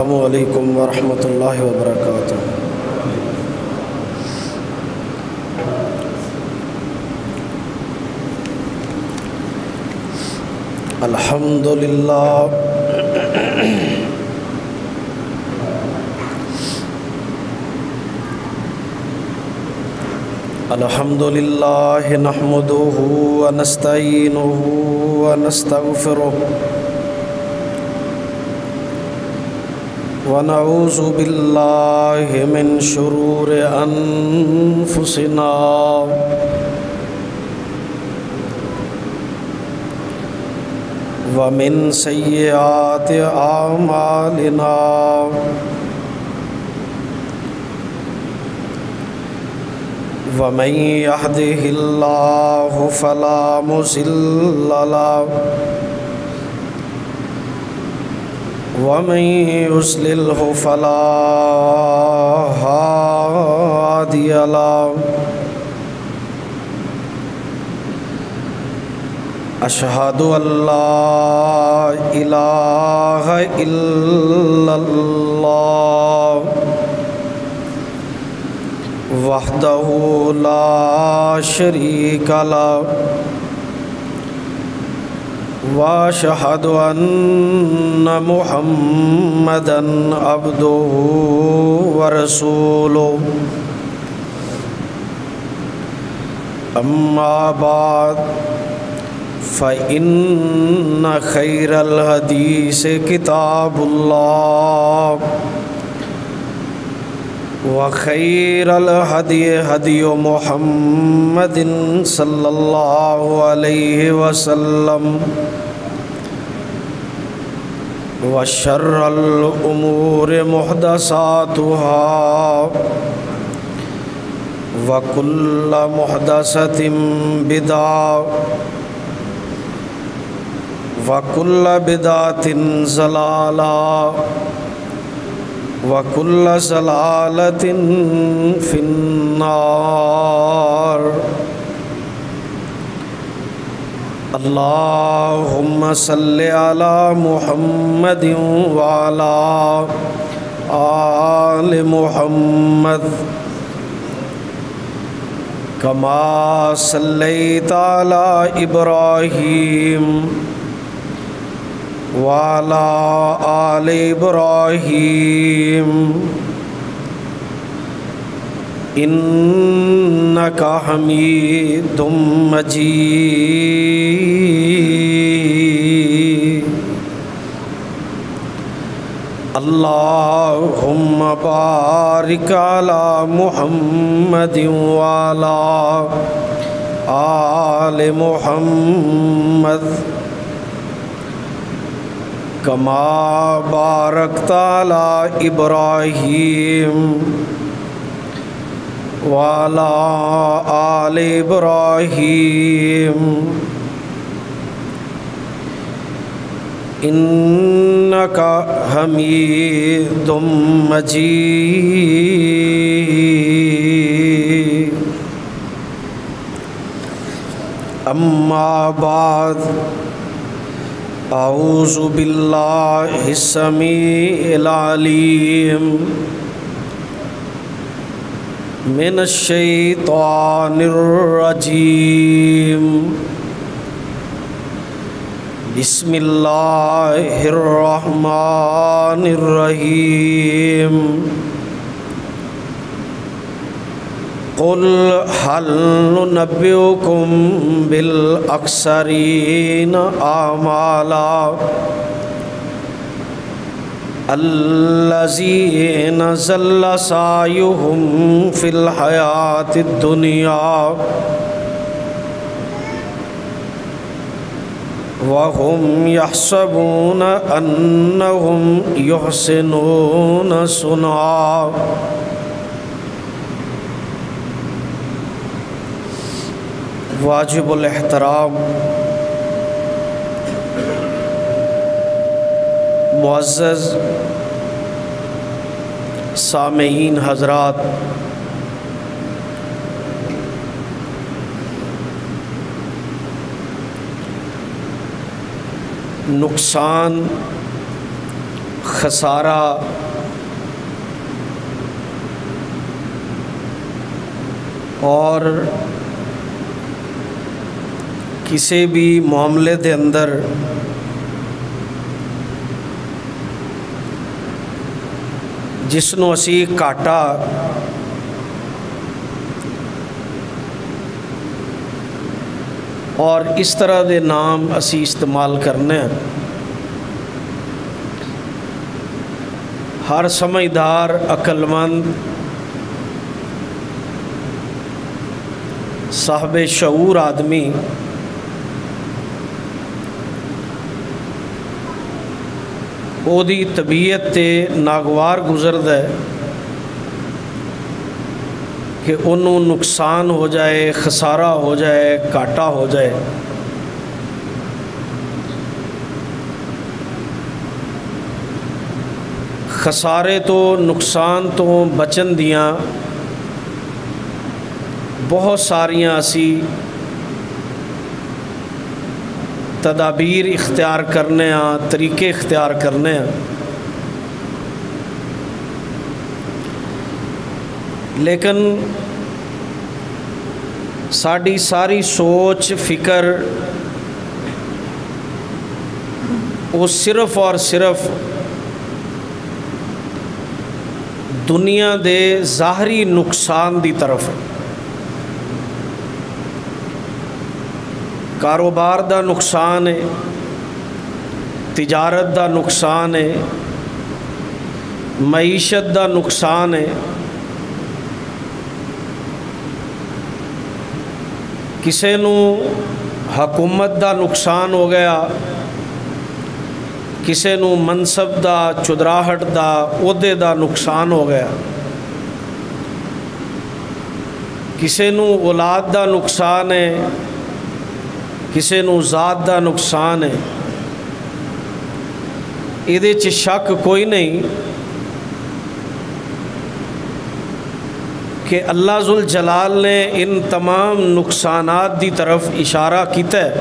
السلام علیکم ورحمۃ اللہ وبرکاتہ۔ الحمد للہ الحمد للہ نحمدہ ونستعینہ ونستغفرہ ونعوذ باللہ من شرور انفسنا ومن سیئات اعمالنا ومن يهده الله فلا مضل له ومن يضلله فلا هادي له أشهد أن لا إله إلا الله وحده لا شريك له وأشهد أن محمدًا عبده ورسوله أما بعد فإن خير الحديث كتاب الله وخير الهدي هدي محمد صلى الله عليه وسلم وشر الأمور محدثاتها وكل محدثة بدعة وكل بدعة ضلالة وكل ضلالة في النار۔ اللهم صل على محمد وعلى آل محمد كما صليت على إبراهيم وعلى آل إبراهيم إنك حميد مجيد۔ اللهم بارك على محمد وعلى آل محمد كما باركت على إبراهيم وعلى آل إبراهيم إنك حميد مجيد۔ أما بعد اعوذ باللہ السمیع العلیم من الشیطان الرجیم۔ بسم اللہ الرحمن الرحیم۔ قل هل ننبئكم بالأخسرين أعمالا الذين ضل سعيهم في الحياة الدنيا وهم يحسبون أنهم يحسنون صنعا۔ واجب الاحترام معزز سامعین حضرات، نقصان خسارہ اور کسی بھی معاملے دے اندر جس نو اسی گھاٹا اور اس طرح دے نام اسی استعمال کرنے ہیں، ہر سمجھدار عقل مند صاحب شعور آدمی او دی طبیعت تے ناگوار گزردا ہے کہ انہوں نقصان ہو جائے، خسارہ ہو جائے، گھاٹا ہو جائے۔ خسارے تو نقصان تو بچن دیاں بہت ساریاں اسی تدابیر اختیار کرنے ہاں، طریقے اختیار کرنے ہاں، لیکن ساری ساری سوچ فکر وہ صرف اور صرف دنیا دے ظاہری نقصان دی طرف ہے۔ کاروبار دا نقصان ہے، تجارت دا نقصان ہے، معیشت دا نقصان ہے، کسے نو حکومت دا نقصان ہو گیا، کسے نو منصب دا، چدراہٹ دا، عہدے دا نقصان ہو گیا، کسے نو اولاد دا نقصان ہے، کسے نو ذات دا نقصان ہے۔ ایدے چ شک کوئی نہیں کہ اللہ ذوالجلال نے ان تمام نقصانات دی طرف اشارہ کیتا ہے۔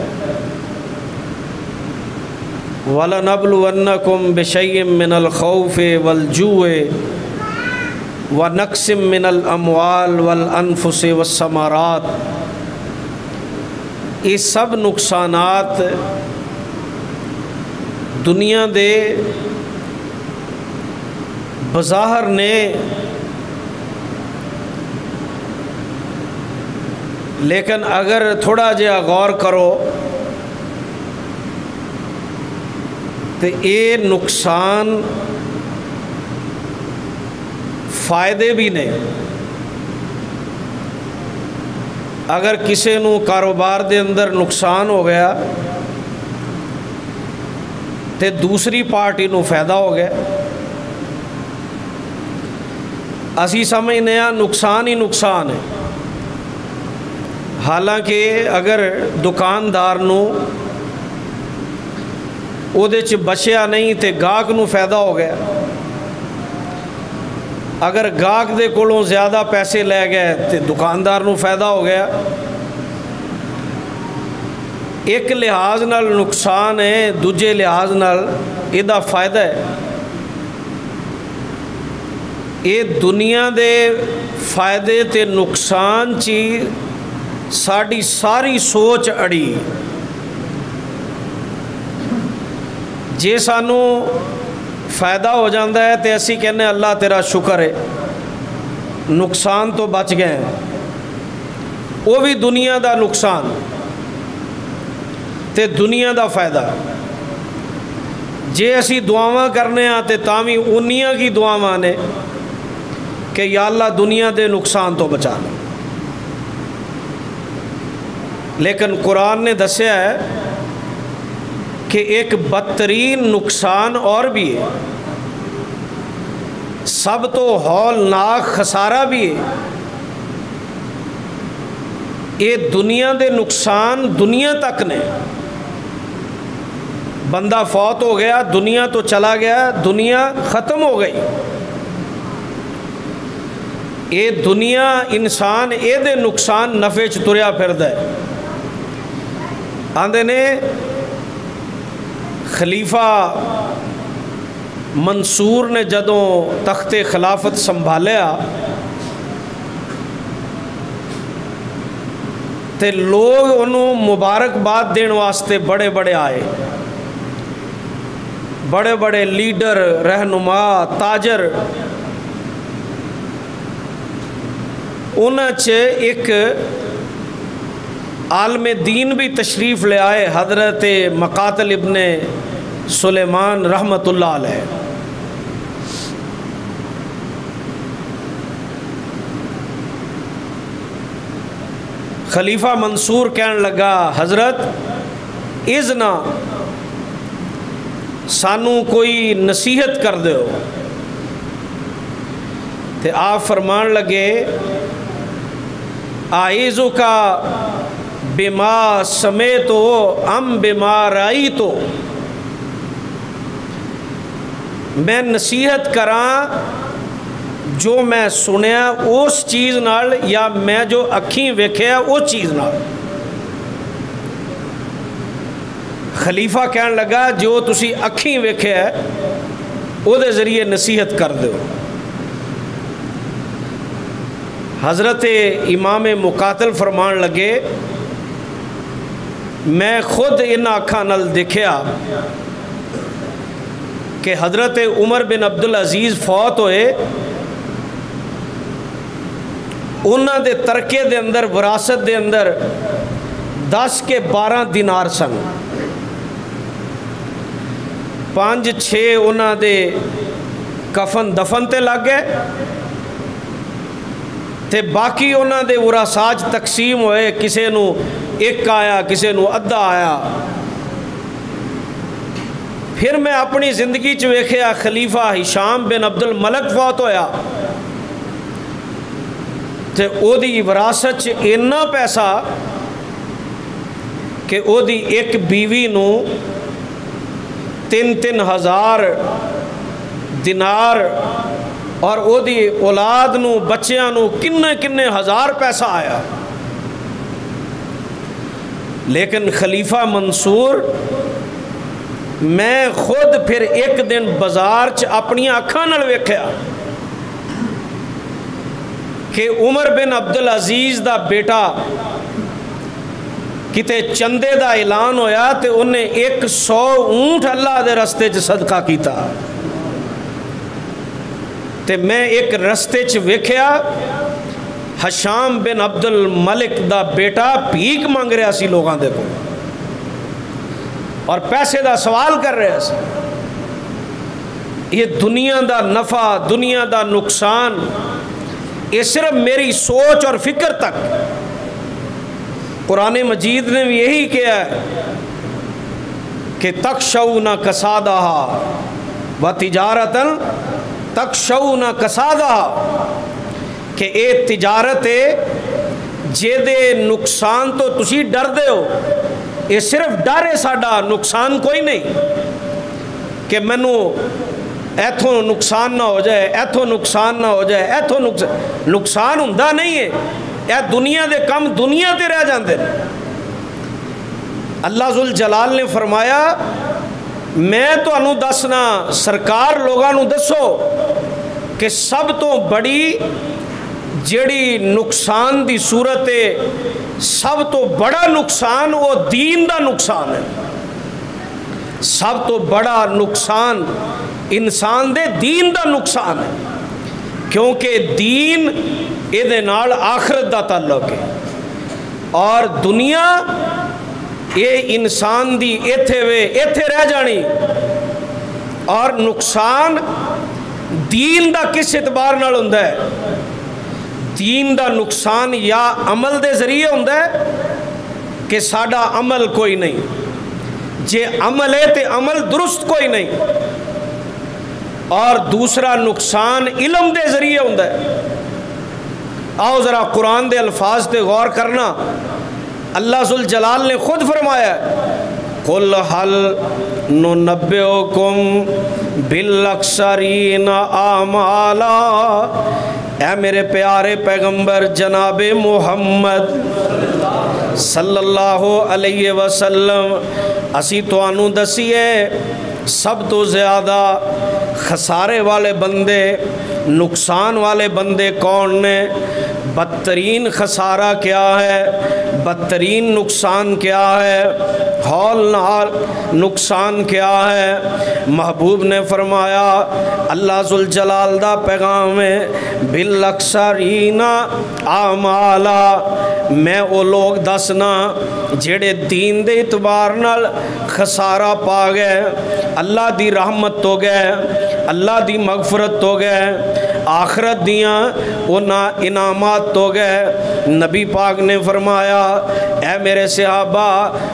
وَلَنَبْلُوَنَّكُمْ بِشَيْءٍ مِّنَ الْخَوْفِ وَالْجُوعِ وَنَقْصٍ مِّنَ الْأَمْوَالِ وَالْأَنفُسِ وَالثَّمَرَاتِ، یہ سب نقصانات دنیا دے بظاہر نے، لیکن اگر تھوڑا جہا غور کرو تو یہ نقصان فائدے بھی نے۔ اگر کسی نو کاروبار دے اندر نقصان ہو گیا تو دوسری پارٹی نو فائدہ ہو گیا۔ اسی سمجھنے ہاں نقصان ہی نقصان ہے، حالانکہ اگر دکاندار نو او دے چ بچیا نہیں تے گاہک نو فائدہ ہو گیا، اگر گاہک دے کولوں زیادہ پیسے لے گئے تے دکاندار نو فائدہ ہو گیا۔ ایک لحاظ نال نقصان ہے، دوجے لحاظ نال ایدا فائدہ ہے۔ یہ دنیا دے فائدے تے نقصان چی ساڑی ساری سوچ اڑی۔ جے سانو فائدہ ہو جاندہ ہے تے اسی کہنے اللہ تیرا شکر ہے، نقصان تو بچ گئے ہیں، وہ بھی دنیا دا نقصان تے دنیا دا فائدہ۔ جے اسی دعاواں کرنے آتے تاوی انیاں کی دعاواں نے کہ یا اللہ دنیا دے نقصان تو بچا لے، لیکن قرآن نے دسیا ہے کہ ایک بدترین نقصان اور بھی ہے، سب تو ہولناک خسارہ بھی ہے۔ یہ دنیا دے نقصان دنیا تک نے، بندہ فوت ہو گیا، دنیا تو چلا گیا، دنیا ختم ہو گئی۔ یہ دنیا انسان اے دے نقصان نفع چ تریا پھردا ہے۔ آندے نے خلیفہ منصور نے جدوں تخت خلافت سنبھالیا تے لوگ انہوں مبارکباد دین واسطے بڑے بڑے آئے، بڑے بڑے لیڈر، رہنما، تاجر۔ انہاں چ ایک عالم دین بھی تشریف لے آئے، حضرت مقاتل ابن سلیمان رحمۃ اللہ علیہ۔ خلیفہ منصور کہنے لگا حضرت اذنا سانو کوئی نصیحت کر دیو، تے آپ فرمان لگے آئیزو کا بما سمیتو ام بما رائیتو، میں نصیحت کراں جو میں سنیا اس چیز نال یا میں جو اکھیں ویکھیا اس چیز نال۔ خلیفہ کہنے لگا جو تسی اکھیں ویکھیا ہے او دے ذریعے نصیحت کر دو۔ حضرت امام مقاتل فرمان لگے میں خود ان آنکھاں نال دیکھیا کہ حضرت عمر بن عبدالعزیز فوت ہوئے، انہاں دے ترکے دے اندر وراثت دے اندر 10 کے 12 دینار سن، 5-6 انہاں دے کفن دفن تے لگ گئے تے باقی انہاں دے وراثات تقسیم ہوئے، کسے نو ایک آیا، کسے نو ادھا آیا۔ پھر میں اپنی زندگی چ ویکھیا خلیفہ ہشام بن عبد الملک فوت ہویا تے او دی وراثت چ اتنا پیسہ کہ او دی ایک بیوی نو 3-3 ہزار دینار اور او دی اولاد نو بچیاں نو کنے ہزار پیسہ آیا۔ لیکن خلیفہ منصور میں خود پھر ایک دن بازار چ اپنی آنکھاں نال ویکھیا کہ عمر بن عبدالعزیز دا بیٹا کتے چندے دا اعلان ہویا تے انہیں 100 اونٹ اللہ دے رستے چ صدقہ کیتا تے میں ایک رستے چ ویکھیا ہشام بن عبد الملک دا بیٹا بھیک مانگ رہا سی لوگاں دے کو اور پیسے دا سوال کر رہے سی۔ یہ دنیا دا نفع، دنیا دا نقصان، یہ صرف میری سوچ اور فکر تک۔ قرآن مجید نے بھی یہی کیا ہے کہ تخشون کسادہا وتجارتاً تخشون کسادہا، کہ اے تجارت ہے جے دے نقصان تو تسی ڈر دے ہو، یہ صرف ڈر ہے ساڈا، نقصان کوئی نہیں کہ مینوں ایتھوں نقصان نہ ہو جائے، ایتھوں نقصان نہ ہو جائے، ایتھوں نقصان ہوندا نہیں ہے، اے دنیا دے کم دنیا تے رہ جاندے۔ اللہ ذوالجلال نے فرمایا میں تو انہوں دسنا سرکار لوگاں نو دسو کہ سب تو بڑی جیڑی نقصان دی صورت ہے، سب تو بڑا نقصان وہ دین دا نقصان ہے۔ سب تو بڑا نقصان انسان دے دین دا نقصان ہے، کیونکہ دین ایدے نال آخرت دا تعلق ہے اور دنیا یہ انسان دی ایتھے رہ جانی، اور نقصان دین دا کس اعتبار نال ہوندا ہے؟ دین دا نقصان یا عمل دے ذریعے ہوندا ہے کہ ساڈا عمل کوئی نہیں، جے عمل ہے تے عمل درست کوئی نہیں، اور دوسرا نقصان علم دے ذریعے ہوندا ہے۔ آؤ ذرا قرآن دے الفاظ تے غور کرنا، اللہ ذوالجلال نے خود فرمایا قُلْ هَلْ نُنَبِّئُكُمْ بِالْأَخْسَرِينَ أَعْمَالًا، اے میرے پیارے پیغمبر جناب محمد صلی اللہ علیہ وسلم، اسی تو انو دسیے سب تو زیادہ خسارے والے بندے، نقصان والے بندے کون نے؟ بدترین خسارہ کیا ہے؟ بدترین نقصان کیا ہے؟ ہولناک نقصان کیا ہے؟ محبوب نے فرمایا، اللہ ذوالجلال دا پیغام ہے، بالاکثرین اعمالا، میں وہ لوگ دسنا جڑے دین دے اعتبار نال خسارہ پا گئے، اللہ دی رحمت تو گئے، اللہ دی مغفرت تو گئے، آخرت دیاں اونا انعامات تو گئے۔ نبی پاک نے فرمایا، اے میرے صحابہ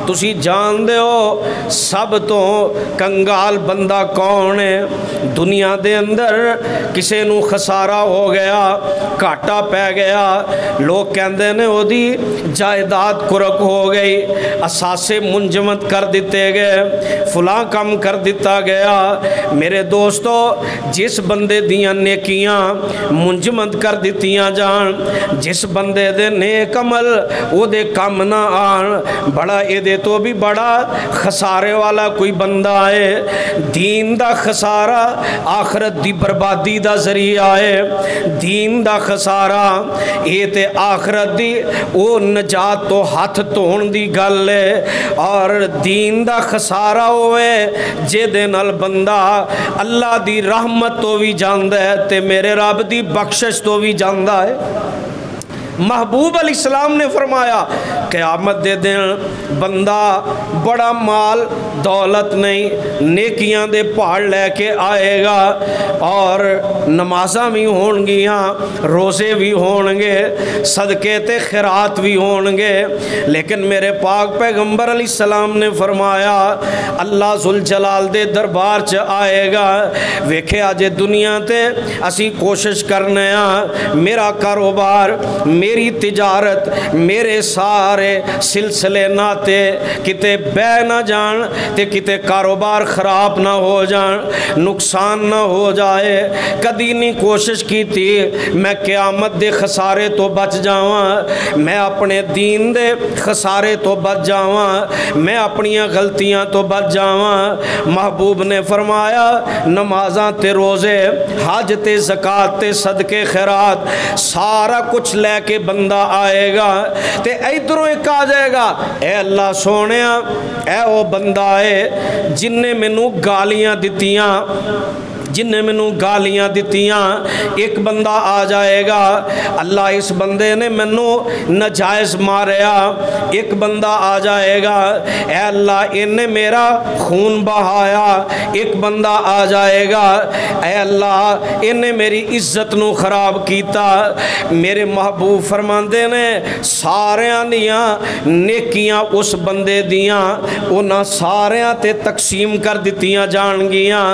تسی جان دے ہو سب تو کنگال بندہ کون ہے؟ دنیا دے اندر کسے نو خسارہ ہو گیا، کاٹا پہ گیا، لوگ کہندے نے او دی جائیداد کرک ہو گئی، اساسے منجمد کر دیتے گئے، فلاں کم کر دیتا گیا۔ میرے دوستو، جس بندے دیاں نیکیاں منجمد کر دیتیاں جان، جس بندے دے نیک عمل او دے کم نہ آن، بڑا اے دے تو بھی بڑا خسارے والا کوئی بندہ ہے۔ دین دا خسارہ آخرت دی بربادی دا ذریعہ ہے، دین دا خسارہ اے تے آخرت دی او نجات تو ہاتھ تون دی گل ہے، اور دین دا خسارہ ہوئے جے دے نال بندہ اللہ دی رحمت تو بھی جاندہ ہے تے میرے رب دی بخشش تو بھی جاندہ ہے۔ محبوب علیہ السلام نے فرمایا، قیامت دے دن بندہ بڑا مال دولت نہیں، نیکیاں دے پہاڑ لے کے آئے گا، اور نمازاں بھی ہون گیاں، روزے بھی ہون گے، صدقے تے خیرات بھی ہون گے، لیکن میرے پاک پیغمبر علیہ السلام نے فرمایا، اللہ ذوالجلال دے دربار چ آئے گا، ویکھے آج دنیا تے اسی کوشش کرنے ہاں، میرا کاروبار، میری تجارت، میرے سارے سلسلے ناتے کتے بے نہ جان تے کتے کاروبار خراب نہ ہو جان، نقصان نہ ہو جائے، کدی نہیں کوشش کی تھی میں قیامت دے خسارے تو بچ جاواں، میں اپنے دین دے خسارے تو بچ جاواں، میں اپنی غلطیاں تو بچ جاواں۔ محبوب نے فرمایا، نمازاں تے روزے، حج تے زکوٰۃ تے صدقے خیرات، سارا کچھ لے کے بندہ آئے گا تے ادھروں ایک آ جائے گا، اے اللہ سونیا، اے وہ بندہ ہے جن نے مینوں گالیاں دتیاں، جن نے مینوں گالیاں دتیاں، ایک بندہ آ جائے گا، اللہ اس بندے نے مینوں ناجائز ماریا، ایک بندہ آ جائے گا، اے اللہ انہیں میرا خون بہایا، ایک بندہ آ جائے گا، اے اللہ انہیں میری عزت نو خراب کیتا۔ میرے محبوب فرماندے نے ساریاں دیاں نیکیاں اس بندے دیاں انہاں ساریاں تے تقسیم کر دتیاں جان گیاں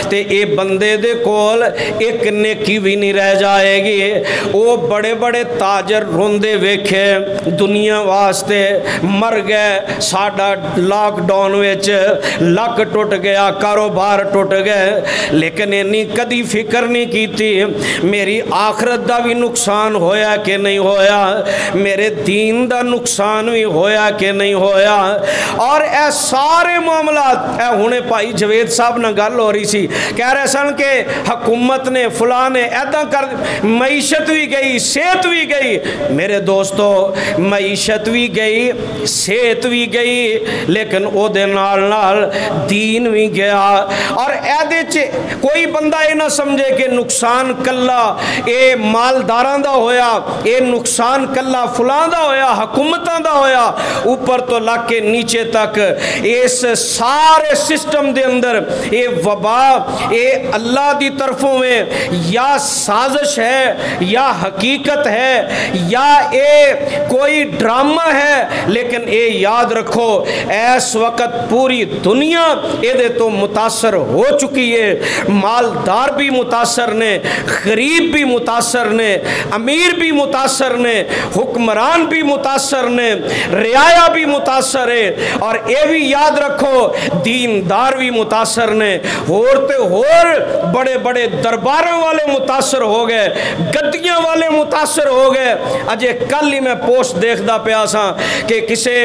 تے اے بندے دے کول ایک نیکی بھی نہیں رہ جائے گی۔ وہ بڑے بڑے تاجر روندے ویکھے دنیا واسطے، مر گئے، ساڈا لاک ڈاؤن وچ لک ٹوٹ گیا، کاروبار ٹوٹ گئے، لیکن انہی کدی فکر نہیں کیتی میری آخرت دا بھی نقصان ہویا کہ نہیں ہویا، میرے دین دا نقصان بھی ہویا کہ نہیں ہویا۔ اور اے سارے معاملات، اے ہونے پائی جوید صاحب نہ گل ہو رہی سی، کہہ رہے سن کہ حکومت نے فلاں نے ایداں کر، معیشت بھی گئی، صحت بھی گئی۔ میرے دوستو، معیشت بھی گئی، صحت بھی گئی، لیکن او دے نال نال دین بھی گیا۔ اور ایدے چے کوئی بندہ یہ نہ سمجھے کہ نقصان کلا اے مالداراں دا ہویا، اے نقصان کلا فلاں دا ہویا، حکومتاں دا ہویا، اوپر تو لگ کے نیچے تک اس سارے سسٹم دے اندر اے وبا اے اللہ دی طرفوں میں یا سازش ہے یا حقیقت ہے یا اے کوئی ڈرامہ ہے، لیکن اے یاد رکھو اس وقت پوری دنیا اے دے تو متاثر ہو چکی ہے، مالدار بھی متاثر نے، غریب بھی متاثر نے، امیر بھی متاثر نے، حکمران بھی متاثر نے، رعایا بھی متاثر ہے، اور اے بھی یاد رکھو دیندار بھی متاثر نے، اور تے اور بڑے بڑے درباروں والے متاثر ہو گئے، گدیاں والے متاثر ہو گئے۔ اجے کل ہی میں پوسٹ دیکھدا پیا سا کہ کسے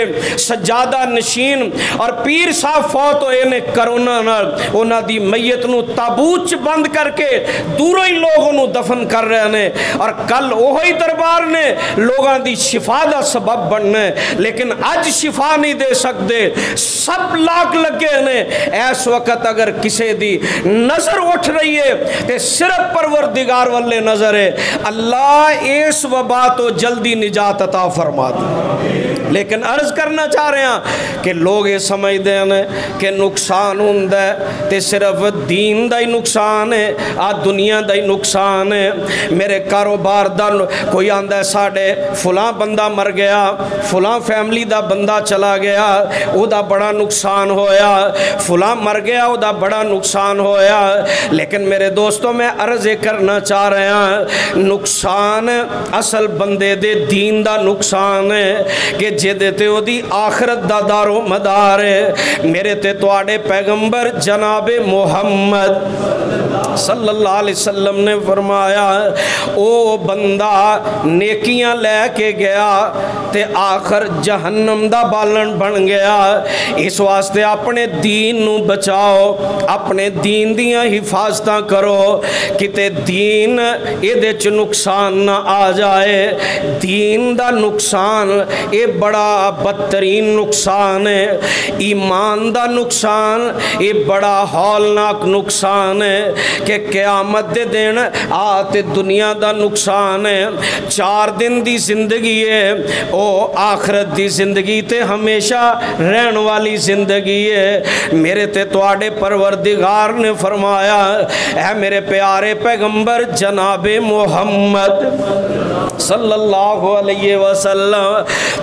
سجادہ نشین اور پیر صاحب فوت ہوئے نے کرونا نال، انہاں دی میت نو تابوت بند کر کے دوروں ہی لوگوں نو دفن کر رہے ہیں، اور کل وہی دربار نے لوگاں دی شفا دا سبب بننا ہے، لیکن اج شفا نہیں دے سکتے، سب لاکھ لگے نے۔ اس وقت اگر کسے دی نظر اٹھ رہی ہے تے صرف پروردگار والے نظر ہے، اللہ اس وبا تو جلدی نجات عطا فرما دے۔ لیکن عرض کرنا چاہ رہے ہیں کہ لوگ یہ سمجھتے ہیں کہ نقصان ہوتا ہے تے صرف دین دا ہی نقصان ہے، آ دنیا دا ہی نقصان ہے۔ میرے کاروبار دا کوئی آندا ہے ساڑھے فلاں بندہ مر گیا، فلاں فیملی دا بندہ چلا گیا، او دا بڑا نقصان ہویا، فلاں مر گیا، او دا بڑا نقصان ہویا۔ لیکن میرے دوستوں میں عرض کرنا چاہ رہے ہیں نقصان اصل بندے دے دین دا نقصان ہے کہ جدے تے او دی آخرت دا دار و مدار ہے۔ میرے تے تواڈے پیغمبر جناب محمد صلی اللہ علیہ وسلم نے فرمایا او بندہ نیکیاں لے کے گیا تے آخر جہنم دا بالن بن گیا۔ اس واسطے اپنے دین نو بچاؤ، اپنے دین دیاں حفاظتاں کرو، کتے دین ایدے چ نقصان نہ آ جائے۔ دین دا نقصان اے بڑا بدترین نقصان ہے، ایمان دا نقصان اے بڑا ہولناک نقصان ہے کہ قیامت دے دن آتے دنیا دا نقصان ہے۔ 4 دن دی زندگی ہے، او آخرت دی زندگی تے ہمیشہ رہن والی زندگی ہے۔ میرے تے تواڈے پروردگار نے فرمایا اے میرے پیارے پیغمبر جناب محمد صلی اللہ علیہ وسلم،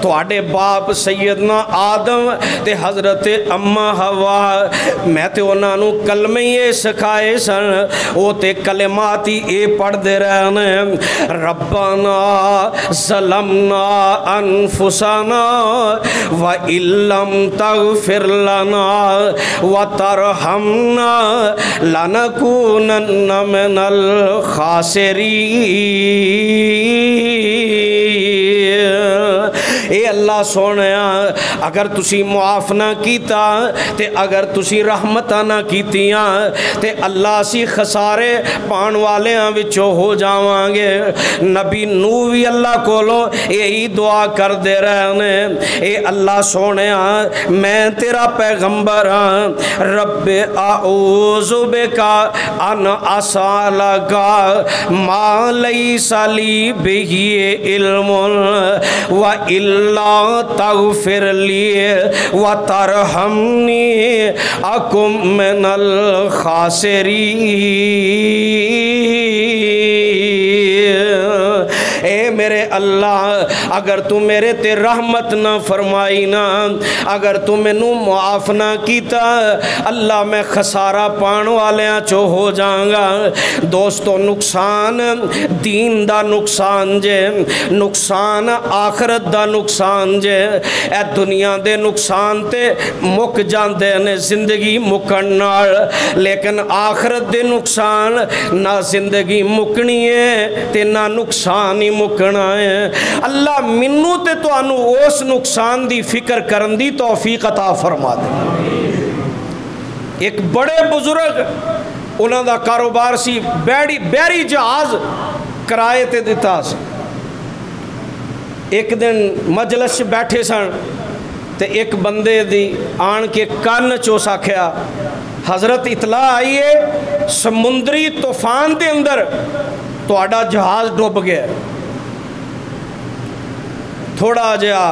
تواڈے باپ سیدنا آدم تے حضرت اما حوا، میں تے انہاں نو کلمے یہ سکھائے سن، او تے کلمات ہی اے پڑھ دے رہنے، ربنا ظلمنا انفسنا وَإِن لَّمْ تَغْفِرْ لَنَا وَتَرْحَمْنَا لَنَكُونَنَّ مِنَ الْخَاسِرِينَ۔ اے اللہ سونیا اگر تسی معاف نہ کیتا تے اگر تسی رحمتہ نہ کیتیاں تے اللہ سی خسارے پان والیاں وچوں ہو جاواں گے۔ نبی نوح بھی اللہ کولوں یہی دعا کر دے رہنے، اے اللہ سونیا میں تیرا پیغمبر ہاں، رب اعوذ بکا ان اسالک ما لیس لی بہ علم وَإِلَّا تَغْفِرْ لِي وَتَرْحَمْنِي أَكُن مِّنَ الْخَاسِرِينَ۔ اے میرے اللہ اگر تو میرے تے رحمت نہ فرمائی نا، اگر تو میں نو معاف نہ کیتا، اللہ میں خسارہ پان والیاں چو ہو جاؤں گا۔ دوستو نقصان دین دا نقصان جے، نقصان آخرت دا نقصان جے۔ اے دنیا دے نقصان تے مک جاندے نے زندگی مکن نال، لیکن آخرت دے نقصان نہ زندگی مکنی ہے تے نہ نقصان ہی مکنا ہے۔ اللہ منو تے تو انو اس نقصان دی فکر کرن دی توفیق عطا فرما دے۔ ایک بڑے بزرگ انہاں دا کاروبار سی بیری جہاز کرائے تے دیتا سی۔ ایک دن مجلس بیٹھے سن تے ایک بندے دی آن کے کان چوس آکھیا حضرت اطلاع آئی ہے سمندری طوفان دے اندر تو آڈا جہاز ڈوب گیا۔ تھوڑا جا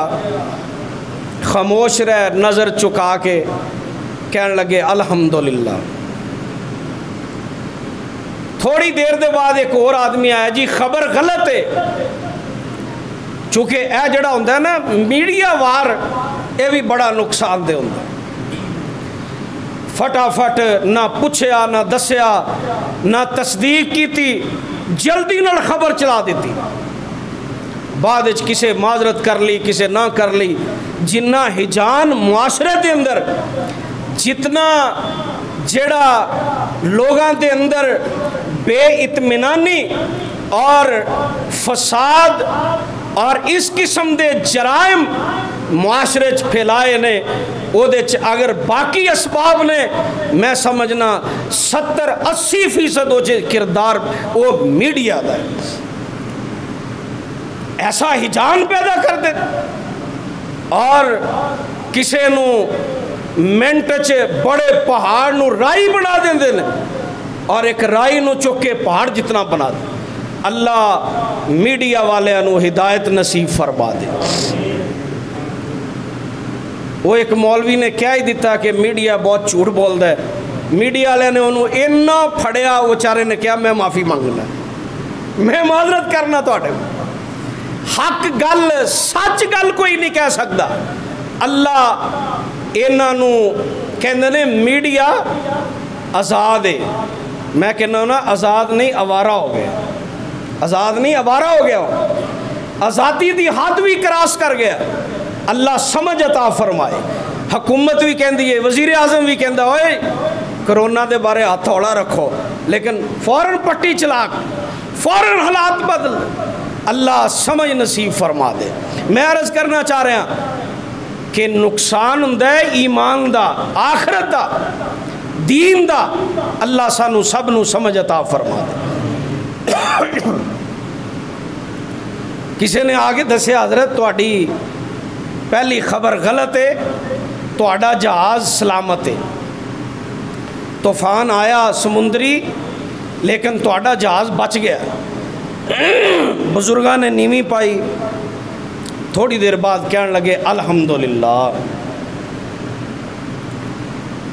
خاموش رہ نظر چکا کے کہنے لگے الحمدللہ۔ تھوڑی دیر دے بعد ایک اور آدمی آیا جی خبر غلط ہے، چونکہ اے جڑا ہوندہ ہے نا میڈیا وار اے بھی بڑا نقصان دے ہوندہ ہے۔ فٹافٹ نہ پوچھیا نہ دسیا نہ تصدیق کی تھی، جلدی نہ خبر چلا دیتی، بعد کسے معذرت کر لی کسے نہ کر لی۔ جنہ ہجان معاشرے دے اندر جتنا جڑا لوگاں دے اندر بے اطمینانی اور فساد اور اس قسم دے جرائم معاشرے چ پھیلائے نے، او دے چ اگر باقی اسباب نے، میں سمجھنا 70-80% او چ کردار او میڈیا دا ہے۔ ایسا ہجان پیدا کر دے اور کسے نو منٹ چ بڑے پہاڑ نو رائی بنا دیں دے اور ایک رائی نو چکے پہاڑ جتنا بنا دے۔ اللہ میڈیا والے نو ہدایت نصیب فرما دے۔ وہ ایک مولوی نے کہہ ہی دیتا کہ میڈیا بہت جھوٹ بولتا ہے، میڈیا والے نے انہوں اتنا پھڑیا، وہ چارے نے کہا میں معافی مانگنا، میں معذرت کرنا تواڈے حق گل سچ گل کوئی نہیں کہہ سکتا۔ اللہ انہاں نو کہندے نے میڈیا آزاد ہے، میں کہنا ہوں نا آزاد نہیں آوارہ ہو گیا، آزاد نہیں آوارہ ہو گیا، آزادی دی حد بھی کراس کر گیا۔ اللہ سمجھ عطا فرمائے۔ حکومت بھی کہندی ہے، وزیر اعظم بھی کہندا اوئے کرونا دے بارے ہاتھ ہولا رکھو، لیکن فوراً پٹی چلا، فوراً حالات بدل۔ اللہ سمجھ نصیب فرما دے۔ میں عرض کرنا چاہ رہا ہوں کہ نقصان ہوندا ہے ایمان دا، آخرت دا، دین دا۔ اللہ سانو سب نو سمجھ عطا فرما دے۔ کسی نے آگے دسے حضرت تواڈی پہلی خبر غلط ہے، تواڈا جہاز سلامت ہے، طوفان آیا سمندری لیکن تواڈا جہاز بچ گیا۔ بزرگاں نے نیوی پائی، تھوڑی دیر بعد کہنے لگے الحمدللہ۔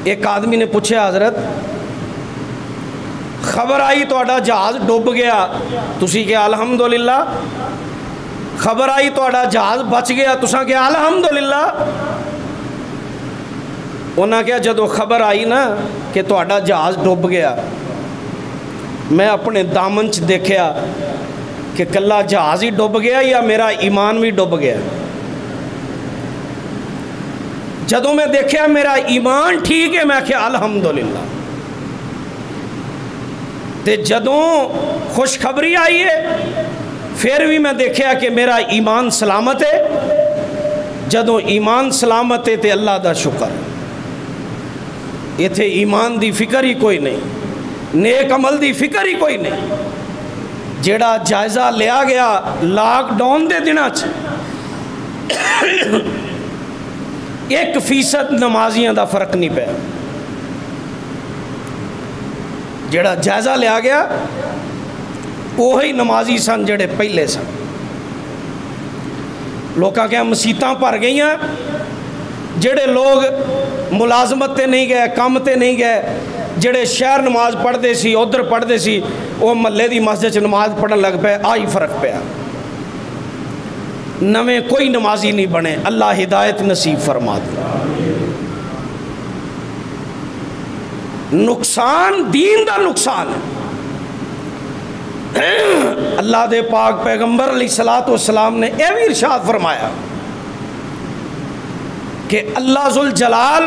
ایک آدمی نے پوچھا حضرت خبر آئی تواڈا جہاز ڈوب گیا، تسی کہا الحمدللہ، خبر آئی تواڈا جہاز بچ گیا، تساں کہا الحمدللہ۔ انہاں کہا جدو خبر آئی نا کہ تواڈا جہاز ڈوب گیا، میں اپنے دامن چ دیکھیا کہ کلا جہاز ہی ڈوب گیا یا میرا ایمان بھی ڈوب گیا۔ جدو میں دیکھیا میرا ایمان ٹھیک ہے، میں کہا الحمدللہ۔ تے جدوں خوشخبری آئی ہے پھر بھی میں دیکھیا کہ میرا ایمان سلامت ہے۔ جدوں ایمان سلامت ہے تے اللہ دا شکر، ایتھے ایمان دی فکر ہی کوئی نہیں، نیک عمل دی فکر ہی کوئی نہیں۔ جیڑا جائزہ لیا گیا لاک ڈاؤن دے دنوں 1% نمازیاں دا فرق نہیں پیا۔ جیڑا جائزہ لیا گیا وہی نمازی سن جڑے پہلے سن۔ لوکاں کیا مسیتاں بھر گئیاں، جڑے لوگ ملازمت تے نہیں گئے، کام تے نہیں گئے، جڑے شہر نماز پڑھتے سی ادھر پڑھتے سی، وہ محلے دی مسجد نماز پڑھن لگ پے، آئی فرق پیا۔ نویں کوئی نمازی نہیں بنے، اللہ ہدایت نصیب فرما دے۔ نقصان دین دا نقصان ہے۔ اللہ دے پاک پیغمبر علیہ السلام نے اے بھی ارشاد فرمایا کہ اللہ ذوالجلال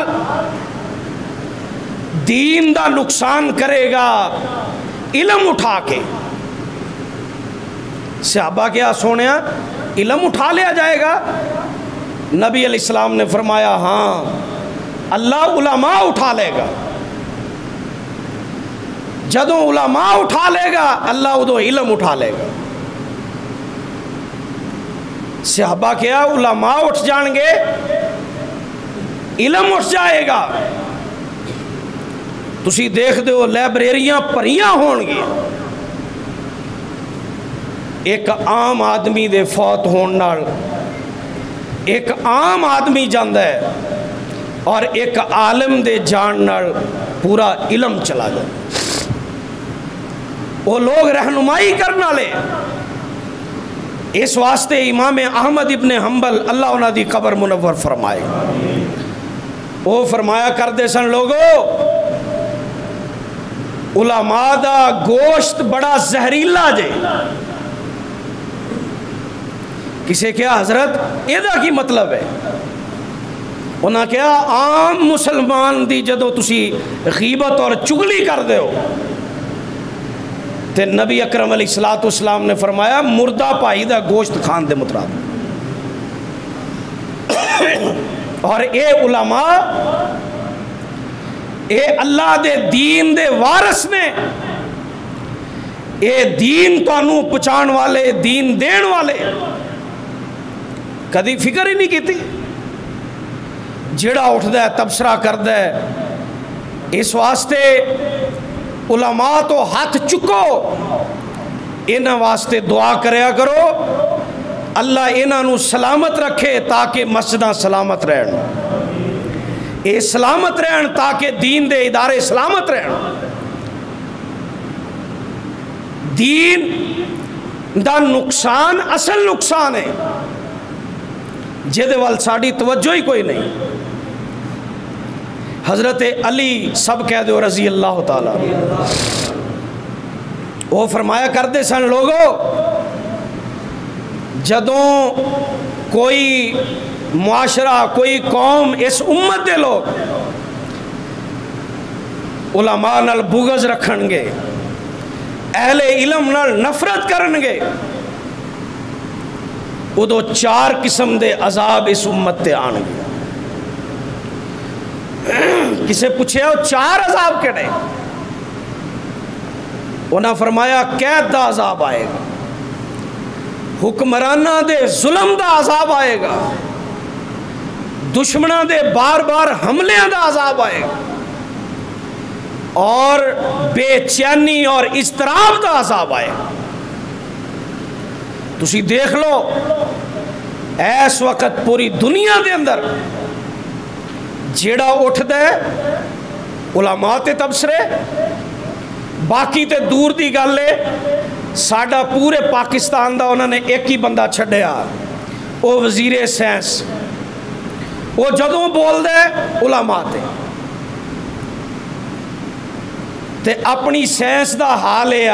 دین دا نقصان کرے گا علم اٹھا کے۔ صحابہ کیا سونیا علم اٹھا لیا جائے گا؟ نبی علیہ السلام نے فرمایا ہاں، اللہ علماء اٹھا لے گا۔ جدوں علماء اٹھا لے گا اللہ ادو علم اٹھا لے گا۔ صحابہ کیا علماء اٹھ جان گے، علم اٹھ جائے گا۔ تسی دیکھ دے ہو لائبریریاں پریاں ہون گی، ایک عام آدمی دے فوت ہون نال ایک عام آدمی جاندہ ہے اور ایک عالم دے جان نال پورا علم چلا جائے۔ وہ لوگ رہنمائی کرنا لے۔ اس واسطے امام احمد ابن حنبل اللہ انہاں دی قبر منور فرمائے، وہ فرمایا کردے سن لوگو علماء دا گوشت بڑا زہریلا جے۔ کسے کیا حضرت یہ دا کی مطلب ہے؟ انہاں کہا عام مسلمان دی جدو تسی غیبت اور چگلی کر دے ہو تے نبی اکرم علیہ السلام نے فرمایا مردہ پائی دا گوشت کھان دے مترادف۔ اور اے علماء اے اللہ دے دین دے وارث نے، اے دین تانوں پہنچان والے، دین دین والے، کدی فکر ہی نہیں کیتی۔ جڑا اٹھدا ہے تبصرہ کردا ہے، اس واسطے علماء تو ہاتھ چکو، انہاں واسطے دعا کریا کرو اللہ انہاں نو سلامت رکھے تاکہ مسجداں سلامت رہن، اے سلامت رہن تاکہ دین دے ادارے سلامت رہن۔ دین دا نقصان اصل نقصان ہے جہدے وال ساڑی توجہ ہی کوئی نہیں۔ حضرت علی سب کہہ دو رضی اللہ تعالیٰ وہ فرمایا کرتے سن لوگوں جدوں کوئی معاشرہ کوئی قوم اس امت دے لوگ علماء نال بغض رکھن گے، اہل علم نال نفرت کرن گے، ادو 4 قسم دے عذاب اس امت تے آن گے۔ کسے پوچھے ہو 4 عذاب کہڑے؟ انہاں فرمایا قید دا عذاب آئے گا، حکمرانہ دے ظلم دا عذاب آئے گا، دشمنہ دے بار بار حملے دا عذاب آئے گا، اور بے چینی اور اضطراب دا عذاب آئے گا۔ تسی دیکھ لو ایس وقت پوری دنیا دے اندر جیڑا اٹھ دے علماء تے تبصرے، باقی تے دور دی گل ہے، ساڈا پورے پاکستان دا انہوں نے ایک ہی بندہ چھڈیا، وہ وزیر سائنس، وہ جدوں بول دے علماء تے اپنی سائنس دا حال ہے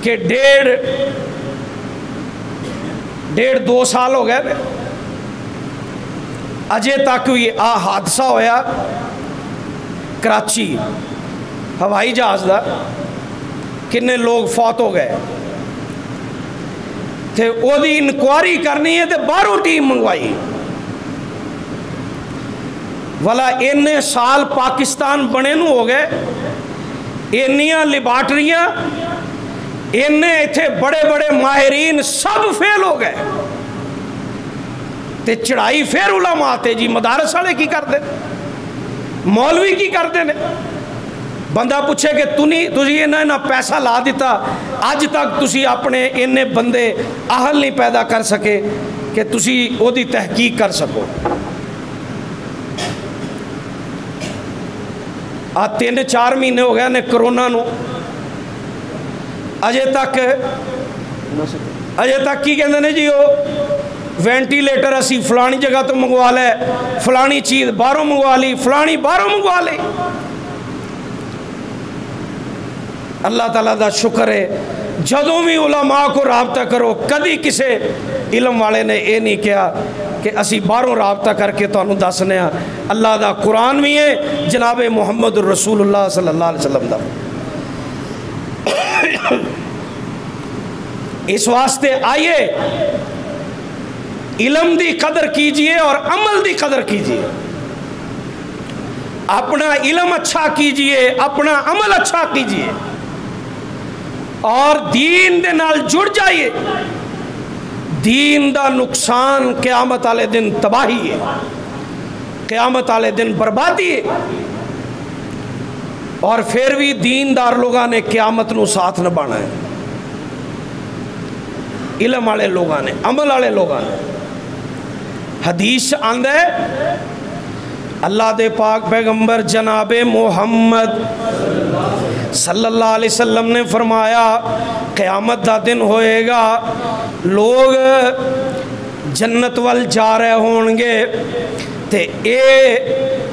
کہ 1.5-2 سال ہو گئے اجے تک حادثہ ہویا کراچی ہوائی جہاز دا، کنے لوگ فوت ہو گئے تھے، او دی انکوائری کرنی ہے تے باہروں ٹیم منگوائی، والا اننے سال پاکستان بنے نو ہو گئے، انیاں لیبارٹریاں، اننے ایتھے بڑے بڑے ماہرین سب فیل ہو گئے، تے چڑھائی پھر علماء تے جی مدارس والے کی کر دے، مولوی کی کر دے نے۔ بندہ پوچھے کہ تسی انہیں پیسہ لا دیتا، آج تک تسی اپنے انہیں بندے اہل نہیں پیدا کر سکے کہ تسی او دی تحقیق کر سکو۔ 3-4 مہینے ہو گئے نے کرونا نو، اجے تک کی کہندے نے جی وہ وینٹیلیٹر اسی فلانی جگہ تو منگوا لے، فلانی چیز باہروں منگوا لی، فلانی باہروں منگوا لی۔ اللہ تعالیٰ دا شکر ہے جدوں بھی علماء کو رابطہ کرو، کدی کسے علم والے نے یہ نہیں کہا کہ اسی باہروں رابطہ کر کے تانوں دسنے ہاں۔ اللہ دا قرآن بھی ہے، جناب محمد رسول اللہ صلی اللہ علیہ وسلم دا۔ اس واسطے آئیے علم دی قدر کیجئے اور عمل دی قدر کیجئے، اپنا علم اچھا کیجئے، اپنا عمل اچھا کیجئے، اور دین دے نال جڑ جائیے۔ دین دا نقصان قیامت والے دن تباہی ہے، قیامت والے دن بربادی ہے، اور پھر بھی دیندار لوگاں نے قیامت نو ساتھ نبھانا ہے، علم والے لوگاں نے، عمل والے لوگاں نے۔ حدیث آندہ ہے اللہ دے پاک پیغمبر جناب محمد صلی اللہ علیہ وسلم نے فرمایا قیامت دا دن ہوئے گا، لوگ جنت وال جا رہے ہوں گے تے اے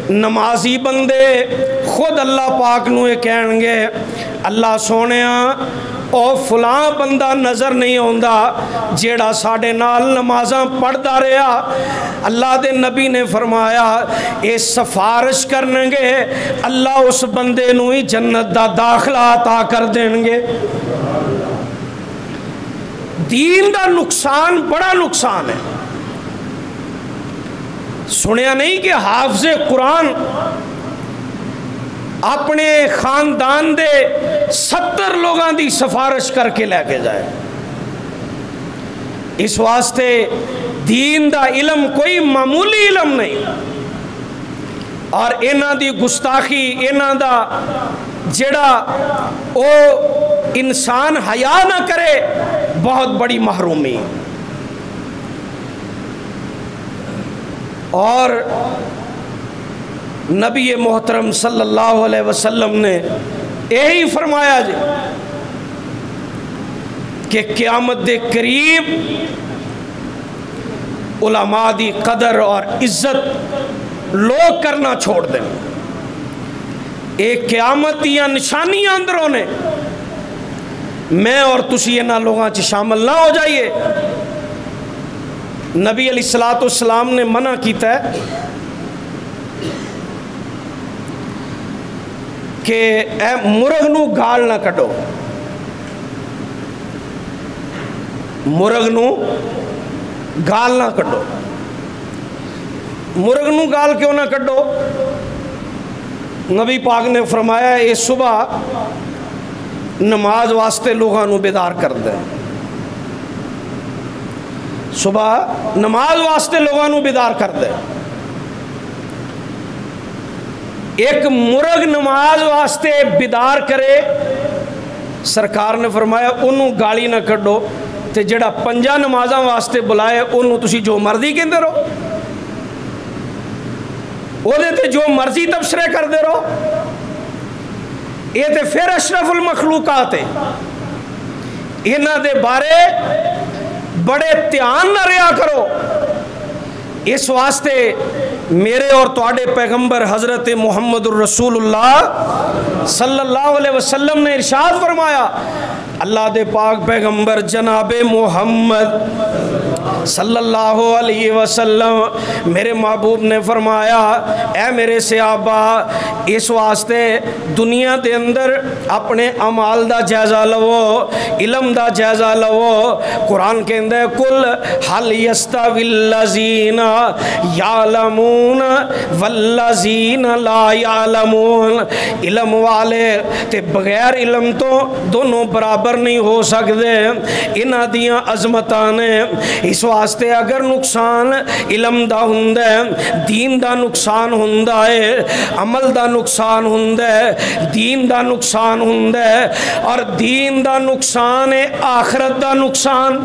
نمازی بندے خود اللہ پاک نو یہ کہیں گے اللہ سونے او فلاں بندہ نظر نہیں آندا جیڑا ساڑے نال نمازاں پڑھدا رہا، اللہ دے نبی نے فرمایا اے سفارش کرنگے اللہ اس بندے نو ہی جنت دا داخلہ عطا کر دینگے۔ دین دا نقصان بڑا نقصان ہے۔ سنیا نہیں کہ حافظ قرآن اپنے خاندان دے 70 لوگاں دی سفارش کر کے لے کے جائے۔ اس واسطے دین دا علم کوئی معمولی علم نہیں، اور انہاں دی گستاخی، انہاں دا جڑا او انسان حیا نہ کرے، بہت بڑی محرومی۔ اور نبی محترم صلی اللہ علیہ وسلم نے یہی فرمایا جی کہ قیامت دے قریب علماء دی قدر اور عزت لوگ کرنا چھوڑ دیں۔ ایک قیامت دیا نشانیاں اندروں نے، میں اور تسی انہاں لوگاں چ شامل نہ ہو جائیے۔ نبی علیہ السلام نے منع کیتا ہے کہ اے مرغ نو گال نہ کڈو، مرغ نو گال نہ کڈو۔ مرغ نو گال کیوں نہ کڈو؟ نبی پاک نے فرمایا اے صبح نماز واسطے لوگاں نو بیدار کر دے، صبح نماز واسطے لوگاں نو بیدار کر دے۔ ایک مرغ نماز واسطے بیدار کرے، سرکار نے فرمایا انہوں گالی نہ کڈو، تے جڑا 5 نمازاں واسطے بلائے انہوں تسی جو مرضی کہندے رہو، وہ دے تے جو مرضی تبصرے کر دے رہو۔ یہ تے پھر اشرف المخلوقات ہے، انہاں دے بارے بڑے دھیان نہ رہا کرو۔ اس واسطے میرے اور تواڈے پیغمبر حضرت محمد الرسول اللہ صلی اللہ علیہ وسلم نے ارشاد فرمایا، اللہ دے پاک پیغمبر جناب محمد صلی اللہ علیہ وسلم میرے محبوب نے فرمایا اے میرے صحابہ، اس واسطے دنیا دے اندر اپنے اعمال دا جائزہ لو، علم دا جائزہ لو۔ قرآن کے اندر کل حل یستوی الذین یعلمون والذین لا یعلمون، علم والے تے بغیر علم تو دونوں برابر نہیں ہو سکتے۔ انہاں دیاں عظمتاں نے، اس واسطے اگر نقصان علم دا ہوندا ہے، دین دا نقصان ہوندا ہے، عمل دا نقصان ہوندا ہے، دین دا نقصان ہوندا ہے، اور دین دا نقصان ہے آخرت دا نقصان۔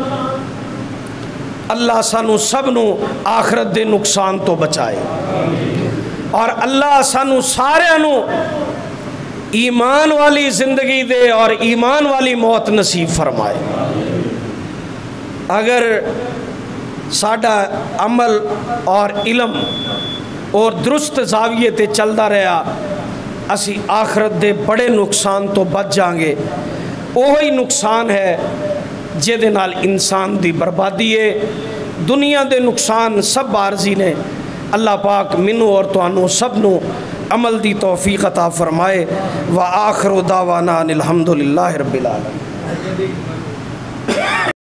اللہ سانو سب نو آخرت دے نقصان تو بچائے، اور اللہ سانو سارے نو ایمان والی زندگی دے اور ایمان والی موت نصیب فرمائے۔ اگر ساڈا عمل اور علم اور درست زاویے تے چلدا رہا، اسی آخرت دے بڑے نقصان تو بچ جائیں گے۔ وہی نقصان ہے جے نال انسان دی بربادی ہے۔ دنیا دے نقصان سب عارضی نے۔ اللہ پاک منو اور توانو سب نو عمل دی توفیق عطا فرمائے۔ وآخر دعوانا الحمدللہ رب العالمین۔